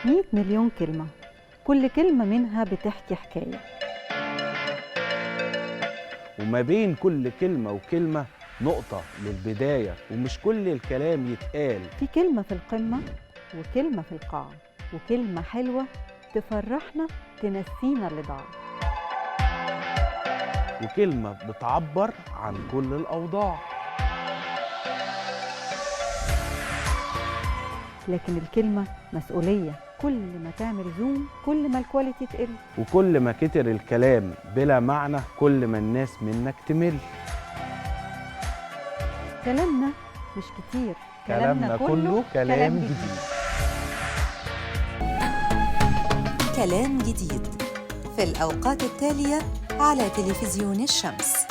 100 مليون كلمة، كل كلمة منها بتحكي حكاية. وما بين كل كلمة وكلمة نقطة للبداية، ومش كل الكلام يتقال. في كلمة في القمة وكلمة في القاع، وكلمة حلوة تفرحنا تنسينا اللي ضاع، وكلمة بتعبر عن كل الأوضاع. لكن الكلمة مسؤولية، كل ما تعمل زوم كل ما الكواليتي تقل. وكل ما كتر الكلام بلا معنى كل ما الناس منك تمل. كلامنا مش كتير، كلامنا كله كلام جديد. كلام جديد في الأوقات التالية على تلفزيون الشمس.